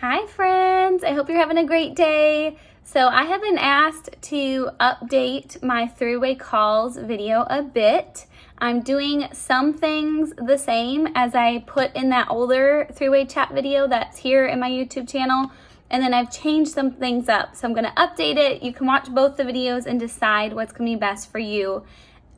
Hi friends, I hope you're having a great day. So I have been asked to update my three-way calls video a bit. I'm doing some things the same as I put in that older three-way chat video that's here in my YouTube channel, and then I've changed some things up. So I'm gonna update it. You can watch both the videos and decide what's gonna be best for you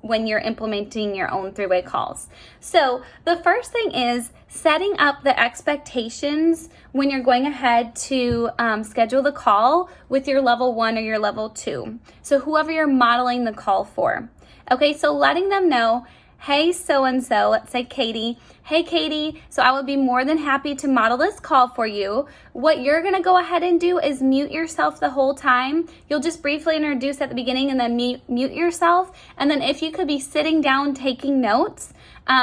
when you're implementing your own three-way calls. So the first thing is setting up the expectations when you're going ahead to schedule the call with your level 1 or your level 2. So whoever you're modeling the call for. Okay, so letting them know, hey, so-and-so, let's say Katie. Hey, Katie, so I would be more than happy to model this call for you. What you're gonna go ahead and do is mute yourself the whole time. You'll just briefly introduce at the beginning and then mute yourself. And then if you could be sitting down taking notes,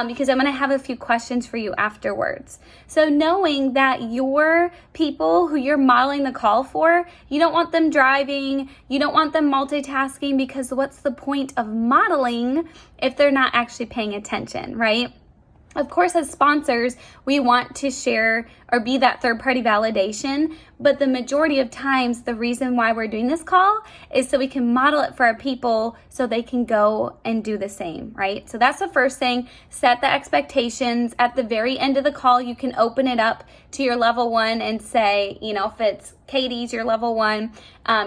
because I'm gonna have a few questions for you afterwards. So knowing that your people who you're modeling the call for, you don't want them driving, you don't want them multitasking, because what's the point of modeling if they're not actually paying attention, right? Of course, as sponsors, we want to share or be that third-party validation, but the majority of times, the reason why we're doing this call is so we can model it for our people so they can go and do the same, right? So that's the first thing. Set the expectations. At the very end of the call, you can open it up to your level 1 and say, if it's Katie's, your level 1,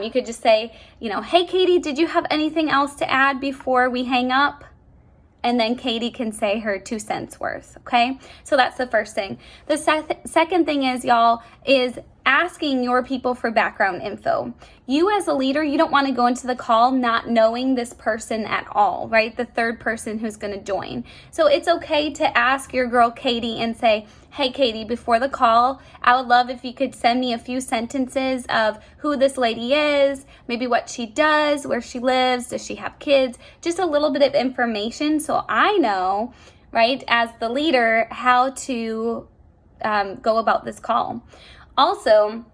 you could just say, hey, Katie, did you have anything else to add before we hang up? And then Katie can say her 2 cents worth, okay? So that's the first thing. The second thing is, y'all, is asking your people for background info. You as a leader, you don't want to go into the call not knowing this person at all, right? The third person who's going to join. So it's okay to ask your girl Katie and say, hey Katie, before the call, I would love if you could send me a few sentences of who this lady is, maybe what she does, where she lives, does she have kids, just a little bit of information so I know, right, as the leader, how to go about this call. Also,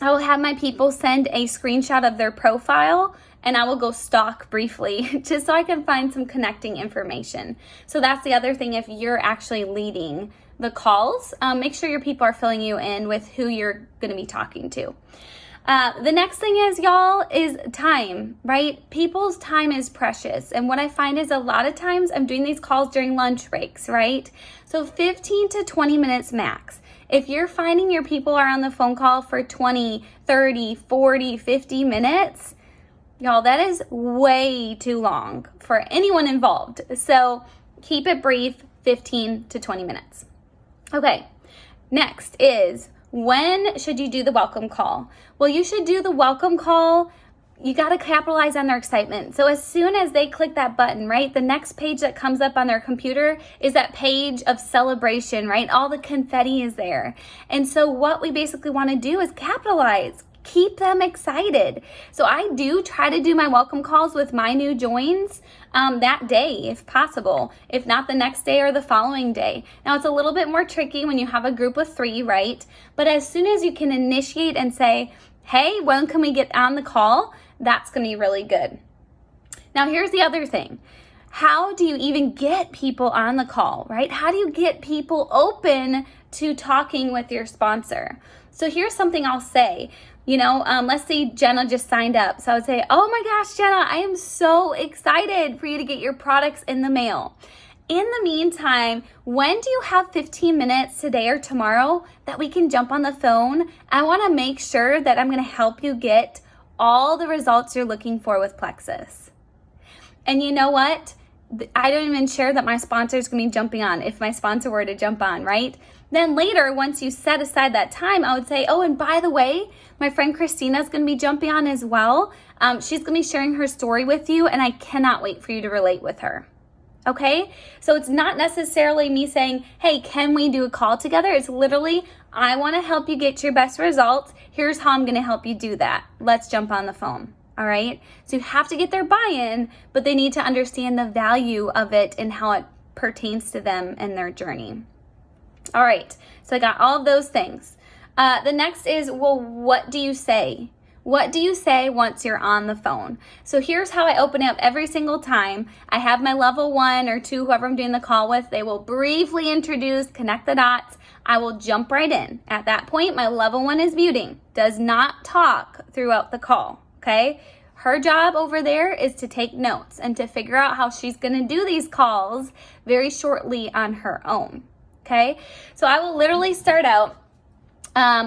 I will have my people send a screenshot of their profile and I will go stalk briefly just so I can find some connecting information. So that's the other thing. If you're actually leading the calls, make sure your people are filling you in with who you're going to be talking to. The next thing is, y'all, is time, right? People's time is precious. And what I find is a lot of times I'm doing these calls during lunch breaks, right? So 15 to 20 minutes max. If you're finding your people are on the phone call for 20, 30, 40, 50 minutes, y'all, that is way too long for anyone involved. So keep it brief, 15 to 20 minutes. Okay, next is, when should you do the welcome call? Well, you should do the welcome call. You got to capitalize on their excitement. So as soon as they click that button, right, the next page that comes up on their computer is that page of celebration, right? All the confetti is there. And so what we basically want to do is capitalize. Keep them excited. So I do try to do my welcome calls with my new joins that day, if possible. If not, the next day or the following day. Now, it's a little bit more tricky when you have a group of 3, right? But as soon as you can initiate and say, hey, when can we get on the call? That's going to be really good. Now, here's the other thing. How do you even get people on the call, right? How do you get people open to talking with your sponsor? So here's something I'll say. Let's say Jenna just signed up. So I would say, oh my gosh, Jenna, I am so excited for you to get your products in the mail. In the meantime, when do you have 15 minutes today or tomorrow that we can jump on the phone? I want to make sure that I'm going to help you get all the results you're looking for with Plexus. And you know what? I don't even share that my sponsor is going to be jumping on if my sponsor were to jump on, right? Then later, once you set aside that time, I would say, oh, and by the way, my friend Christina is going to be jumping on as well. She's going to be sharing her story with you, and I cannot wait for you to relate with her. Okay? So it's not necessarily me saying, hey, can we do a call together? It's literally, I want to help you get your best results. Here's how I'm going to help you do that. Let's jump on the phone. All right? So you have to get their buy-in, but they need to understand the value of it and how it pertains to them and their journey. All right, so I got all of those things. The next is, well, what do you say? What do you say once you're on the phone? So here's how I open it up every single time. I have my level 1 or 2, whoever I'm doing the call with, they will briefly introduce, connect the dots. I will jump right in. At that point, my level 1 is muting, does not talk throughout the call, okay? Her job over there is to take notes and to figure out how she's gonna do these calls very shortly on her own, okay? So I will literally start out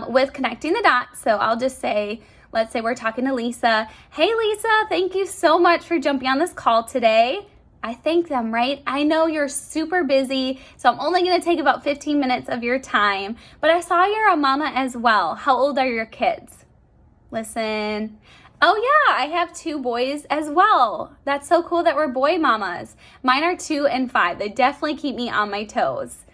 with connecting the dots. So I'll just say, let's say we're talking to Lisa. Hey Lisa, thank you so much for jumping on this call today. I thank them, right? I know you're super busy, so I'm only gonna take about 15 minutes of your time, but I saw you're a mama as well. How old are your kids? Listen. Oh yeah, I have 2 boys as well. That's so cool that we're boy mamas. Mine are 2 and 5. They definitely keep me on my toes.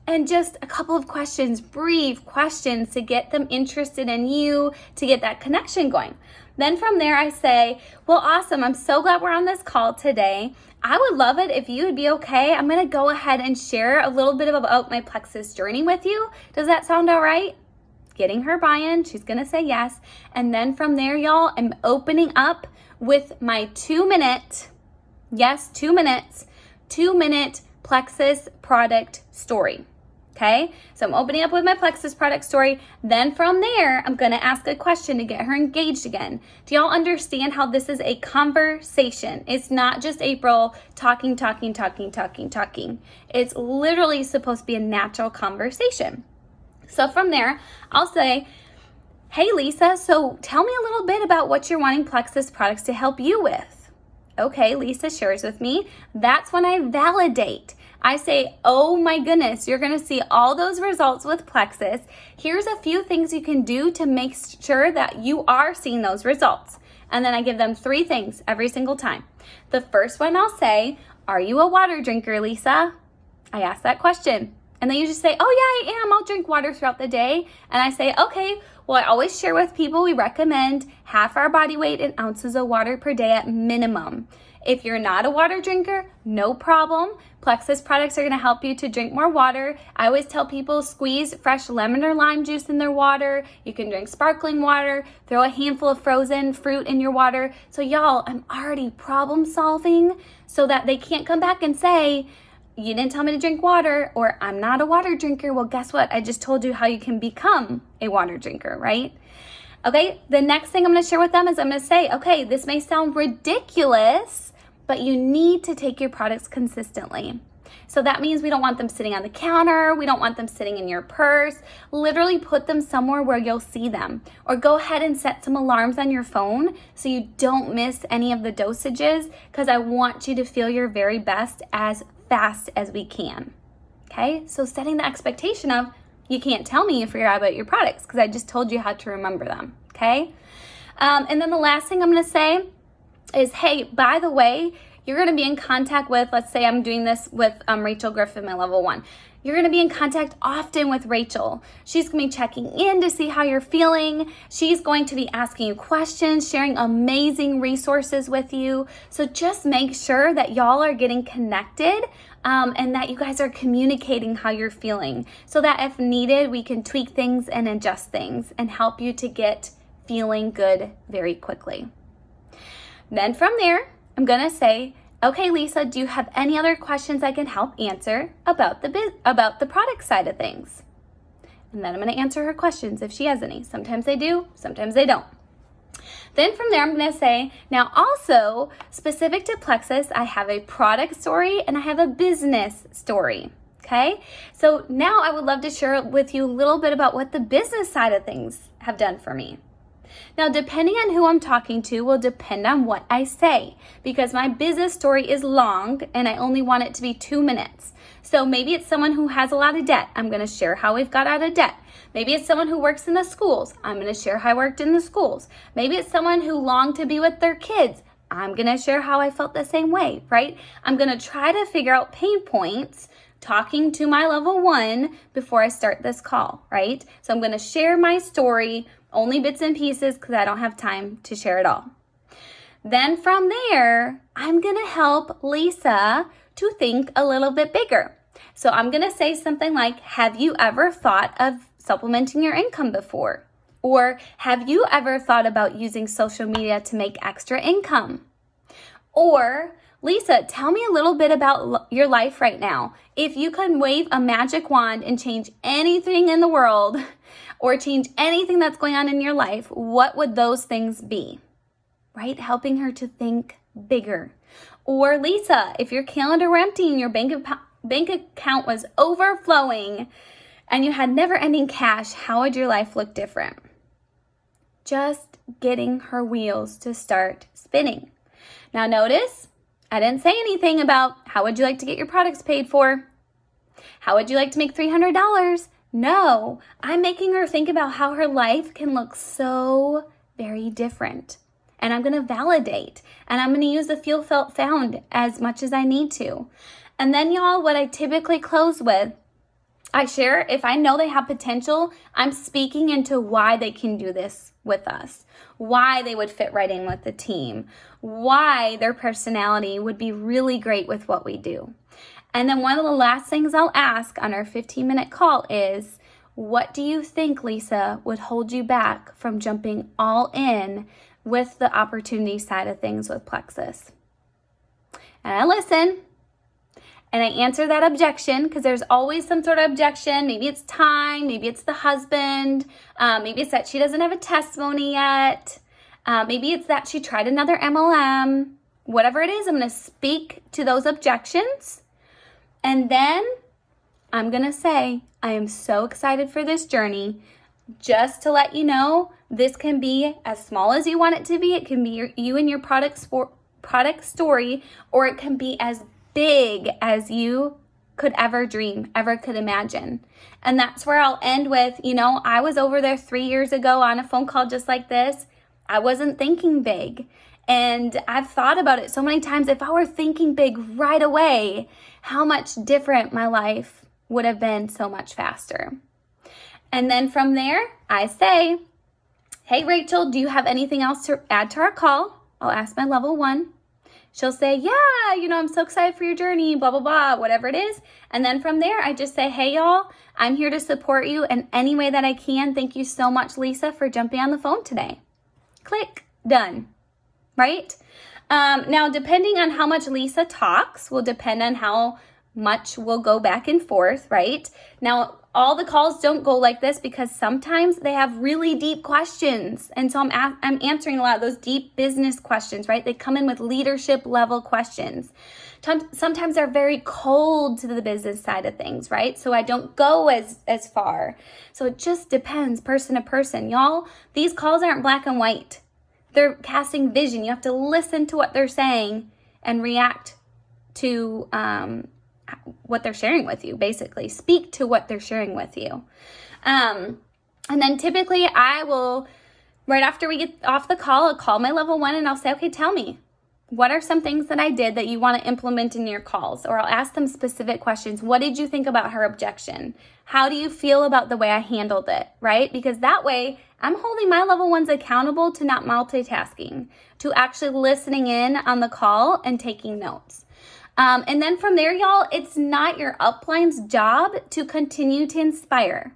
And just a couple of questions, brief questions to get them interested in you, to get that connection going. Then from there I say, well, awesome, I'm so glad we're on this call today. I would love it if you would be okay. I'm gonna go ahead and share a little bit about my Plexus journey with you. Does that sound all right? Getting her buy-in, she's gonna say yes. And then from there, y'all, I'm opening up with my 2-minute, yes, 2 minutes, 2-minute Plexus product story. Okay, so I'm opening up with my Plexus product story. Then from there, I'm gonna ask a question to get her engaged again. Do y'all understand how this is a conversation? It's not just April talking. It's literally supposed to be a natural conversation. So from there, I'll say, hey Lisa, so tell me a little bit about what you're wanting Plexus products to help you with. Okay, Lisa shares with me. That's when I validate. I say, oh my goodness, you're gonna see all those results with Plexus. Here's a few things you can do to make sure that you are seeing those results. And then I give them 3 things every single time. The first one I'll say, are you a water drinker, Lisa? I ask that question. And they usually say, oh yeah, I am. I'll drink water throughout the day. And I say, okay, well, I always share with people, we recommend half our body weight in ounces of water per day at minimum. If you're not a water drinker, no problem. Plexus products are gonna help you to drink more water. I always tell people squeeze fresh lemon or lime juice in their water. You can drink sparkling water, throw a handful of frozen fruit in your water. So y'all, I'm already problem solving so that they can't come back and say, you didn't tell me to drink water, or I'm not a water drinker. Well, guess what? I just told you how you can become a water drinker, right? Okay, the next thing I'm gonna share with them is I'm gonna say, okay, this may sound ridiculous, but you need to take your products consistently. So that means we don't want them sitting on the counter. We don't want them sitting in your purse. Literally put them somewhere where you'll see them. Or go ahead and set some alarms on your phone so you don't miss any of the dosages, because I want you to feel your very best as fast as we can. Okay, so setting the expectation of, you can't tell me you forgot about your products because I just told you how to remember them, okay? And then the last thing I'm gonna say is, hey, by the way, you're gonna be in contact with, let's say I'm doing this with Rachel Griffin, my level 1. You're gonna be in contact often with Rachel. She's gonna be checking in to see how you're feeling. She's going to be asking you questions, sharing amazing resources with you. So just make sure that y'all are getting connected and that you guys are communicating how you're feeling so that if needed, we can tweak things and adjust things and help you to get feeling good very quickly. Then from there, I'm gonna say, okay, Lisa, do you have any other questions I can help answer about the product side of things? And then I'm gonna answer her questions if she has any. Sometimes they do, sometimes they don't. Then from there, I'm gonna say, now also, specific to Plexus, I have a product story and I have a business story, okay? So now I would love to share with you a little bit about what the business side of things have done for me. Now, depending on who I'm talking to will depend on what I say, because my business story is long and I only want it to be 2 minutes. So maybe it's someone who has a lot of debt. I'm going to share how we've got out of debt. Maybe it's someone who works in the schools. I'm going to share how I worked in the schools. Maybe it's someone who longed to be with their kids. I'm going to share how I felt the same way, right? I'm going to try to figure out pain points talking to my level 1 before I start this call, right? So I'm going to share my story, only bits and pieces, because I don't have time to share it all. Then from there, I'm going to help Lisa to think a little bit bigger. So I'm going to say something like, have you ever thought of supplementing your income before? Or have you ever thought about using social media to make extra income? Or Lisa, tell me a little bit about your life right now. If you could wave a magic wand and change anything in the world or change anything that's going on in your life, what would those things be? Right? Helping her to think bigger. Or Lisa, if your calendar were empty and your bank account was overflowing and you had never-ending cash, how would your life look different? Just getting her wheels to start spinning. Now notice, I didn't say anything about how would you like to get your products paid for? How would you like to make $300? No, I'm making her think about how her life can look so very different. And I'm going to validate, and I'm going to use the feel, felt, found as much as I need to. And then y'all, what I typically close with, I share if I know they have potential, I'm speaking into why they can do this with us, why they would fit right in with the team, why their personality would be really great with what we do. And then one of the last things I'll ask on our 15-minute call is, what do you think, Lisa, would hold you back from jumping all in with the opportunity side of things with Plexus? And I listen. And I answer that objection because there's always some sort of objection. Maybe it's time, maybe it's the husband, maybe it's that she doesn't have a testimony yet, maybe it's that she tried another MLM. Whatever it is, I'm going to speak to those objections. And then I'm going to say, I am so excited for this journey. Just to let you know, this can be as small as you want it to be. It can be you and your product story, or it can be as big as you could ever dream, ever could imagine. And that's where I'll end with, I was over there 3 years ago on a phone call just like this. I wasn't thinking big. And I've thought about it so many times. If I were thinking big right away, how much different my life would have been so much faster. And then from there, I say, hey, Rachel, do you have anything else to add to our call? I'll ask my level 1. She'll say, yeah, I'm so excited for your journey, blah, blah, blah, whatever it is. And then from there, I just say, hey, y'all, I'm here to support you in any way that I can. Thank you so much, Lisa, for jumping on the phone today. Click, done, right? Now, depending on how much Lisa talks will depend on how much we'll go back and forth, right? Now, all the calls don't go like this because sometimes they have really deep questions. And so I'm answering a lot of those deep business questions, right? They come in with leadership level questions. Sometimes they're very cold to the business side of things, right? So I don't go as far. So it just depends person to person. Y'all, these calls aren't black and white. They're casting vision. You have to listen to what they're saying and react to what they're sharing with you, basically. Speak to what they're sharing with you. And then typically I will, right after we get off the call, I'll call my level 1 and I'll say, okay, tell me, what are some things that I did that you want to implement in your calls? Or I'll ask them specific questions. What did you think about her objection? How do you feel about the way I handled it, right? Because that way I'm holding my level 1s accountable to not multitasking, to actually listening in on the call and taking notes. And then from there, y'all, it's not your upline's job to continue to inspire.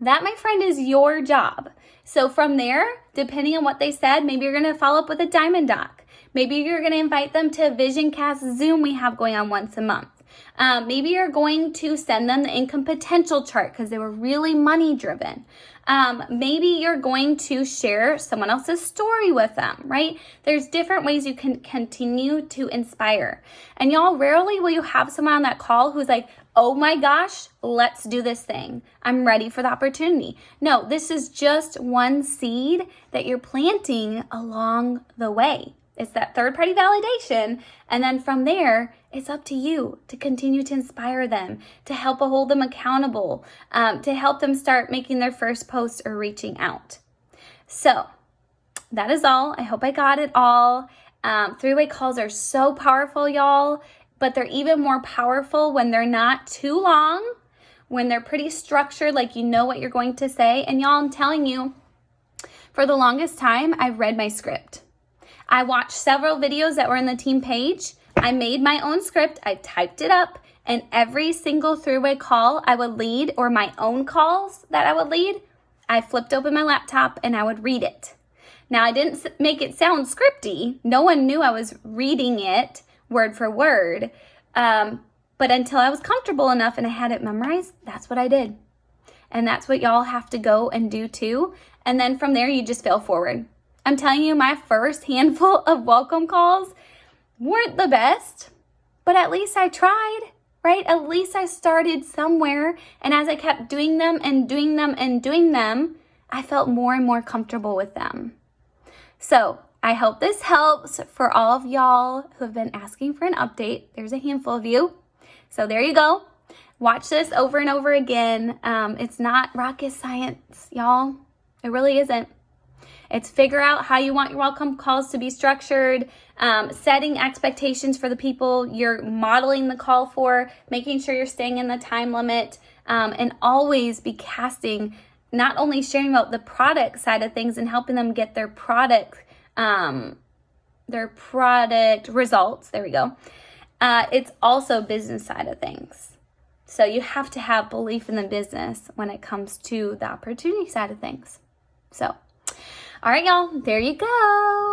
That, my friend, is your job. So from there, depending on what they said, maybe you're going to follow up with a Diamond Doc. Maybe you're going to invite them to a VisionCast Zoom we have going on once a month. Maybe you're going to send them the income potential chart because they were really money driven. Maybe you're going to share someone else's story with them, right? There's different ways you can continue to inspire. And y'all, rarely will you have someone on that call who's like, oh my gosh, let's do this thing. I'm ready for the opportunity. No, this is just one seed that you're planting along the way. It's that third-party validation. And then from there, it's up to you to continue to inspire them, to help hold them accountable, to help them start making their first post or reaching out. So that is all. I hope I got it all. Three-way calls are so powerful, y'all, but they're even more powerful when they're not too long, when they're pretty structured, like you know what you're going to say. And y'all, I'm telling you, for the longest time, I've read my script. I watched several videos that were in the team page. I made my own script. I typed it up, and every single three-way call I would lead, or my own calls that I would lead, I flipped open my laptop and I would read it. Now, I didn't make it sound scripty. No one knew I was reading it word for word. But until I was comfortable enough and I had it memorized, that's what I did. And that's what y'all have to go and do too. And then from there, you just fail forward. I'm telling you, my first handful of welcome calls weren't the best, but at least I tried, right? At least I started somewhere. And as I kept doing them and doing them and doing them, I felt more and more comfortable with them. So I hope this helps for all of y'all who have been asking for an update. There's a handful of you. So there you go. Watch this over and over again. It's not rocket science, y'all. It really isn't. It's figure out how you want your welcome calls to be structured, setting expectations for the people you're modeling the call for, making sure you're staying in the time limit, and always be casting, not only sharing about the product side of things and helping them get their product results. There we go. It's also business side of things. So you have to have belief in the business when it comes to the opportunity side of things. So, all right, y'all, there you go.